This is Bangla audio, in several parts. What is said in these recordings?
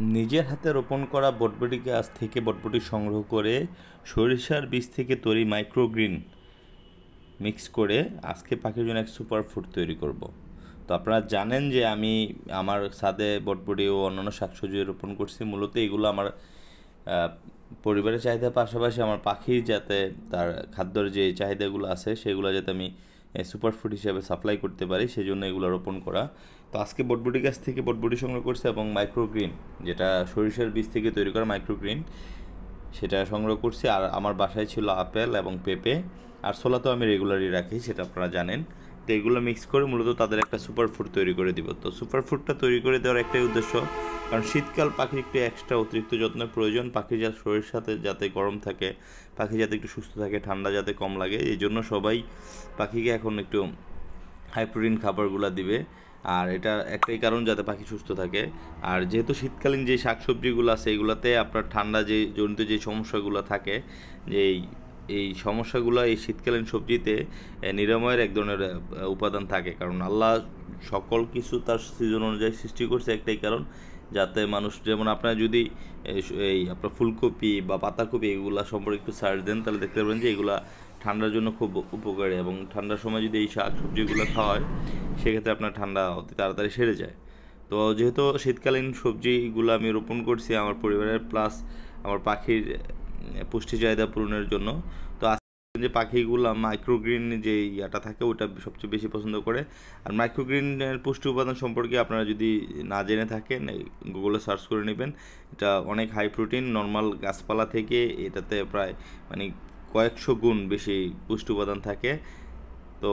নিজের হাতে রোপণ করা বটবটি গাছ থেকে বটবটি সংগ্রহ করে সরিষার বীজ থেকে তৈরি মাইক্রোগ্রিন মিক্স করে আজকে পাখির জন্য এক সুপার ফুড তৈরি করব। তো আপনারা জানেন যে আমি আমার ছাদে বটবটি ও অন্যান্য শাকসবজি রোপণ করছি। মূলত এগুলো আমার পরিবারের চাহিদার পাশাপাশি আমার পাখির যাতে তার খাদ্যের যে চাহিদাগুলো আছে সেগুলো যাতে আমি সুপার ফুড হিসেবে সাপ্লাই করতে পারি, সেই জন্য এগুলো রোপণ করা। তো আজকে বটবটি গাছ থেকে বটবটি সংগ্রহ করছি এবং মাইক্রোগ্রিন, যেটা সরিষার বীজ থেকে তৈরি করা মাইক্রোগ্রিন, সেটা সংগ্রহ করছি। আর আমার বাসায় ছিল আপেল এবং পেঁপে, আর ছোলা তো আমি রেগুলারই রাখি, সেটা আপনারা জানেন। তো এগুলো মিক্স করে মূলত তাদের একটা সুপার ফুড তৈরি করে দিব। তো সুপার ফুডটা তৈরি করে দেওয়ার একটাই উদ্দেশ্য, কারণ শীতকাল পাখির একটু এক্সট্রা অতিরিক্ত যত্নের প্রয়োজন। পাখির শরীরের সাথে যাতে গরম থাকে, পাখি যাতে একটু সুস্থ থাকে, ঠান্ডা যাতে কম লাগে, এই জন্য সবাই পাখিকে এখন একটু হাই প্রোটিন খাবারগুলো দিবে। আর এটা একটাই কারণ, যাতে পাখি সুস্থ থাকে। আর যেহেতু শীতকালীন যে শাকসবজিগুলো আছে এগুলোতে আপনার ঠান্ডা যে জনিত যে সমস্যাগুলো থাকে, যে এই সমস্যাগুলো এই শীতকালীন সবজিতে নিরাময়ের এক ধরনের উপাদান থাকে। কারণ আল্লাহ সকল কিছু তার সিজন অনুযায়ী সৃষ্টি করছে, একটাই কারণ যাতে মানুষ, যেমন আপনার যদি এই আপনার ফুলকপি বা পাতাকপি এগুলা সম্পর্কে একটু সার্চ দেন, তাহলে দেখতে পাবেন যে এগুলা ঠান্ডার জন্য খুব উপকারী, এবং ঠান্ডার সময় যদি এই শাক সবজিগুলো খাওয়া হয় সেক্ষেত্রে আপনার ঠান্ডা অতি তাড়াতাড়ি সেরে যায়। তো যেহেতু শীতকালীন সবজিগুলো আমি রোপণ করছি আমার পরিবারের প্লাস আমার পাখির পুষ্টি চাহিদা পূরণের জন্য, তো যে পাখিগুলো মাইক্রোগ্রিন যে ইয়াটা থাকে ওটা সবচেয়ে বেশি পছন্দ করে। আর মাইক্রোগ্রিনের পুষ্টি উপাদান সম্পর্কে আপনারা যদি না জেনে থাকেন, গুগলে সার্চ করে নেবেন। এটা অনেক হাই প্রোটিন, নর্মাল গাছপালা থেকে এটাতে প্রায় মানে কয়েকশো গুণ বেশি পুষ্টি উপাদান থাকে। তো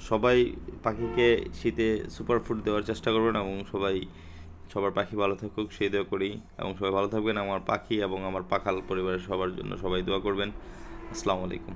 সবাই পাখিকে শীতে সুপার ফুড দেওয়ার চেষ্টা করবেন, এবং সবার পাখি ভালো থাকুক সেই দোয়া করি। এবং সবাই ভালো থাকবেন, আমার পাখি এবং আমার পাখাল পরিবারের সবার জন্য সবাই দোয়া করবেন। আসসালামু আলাইকুম।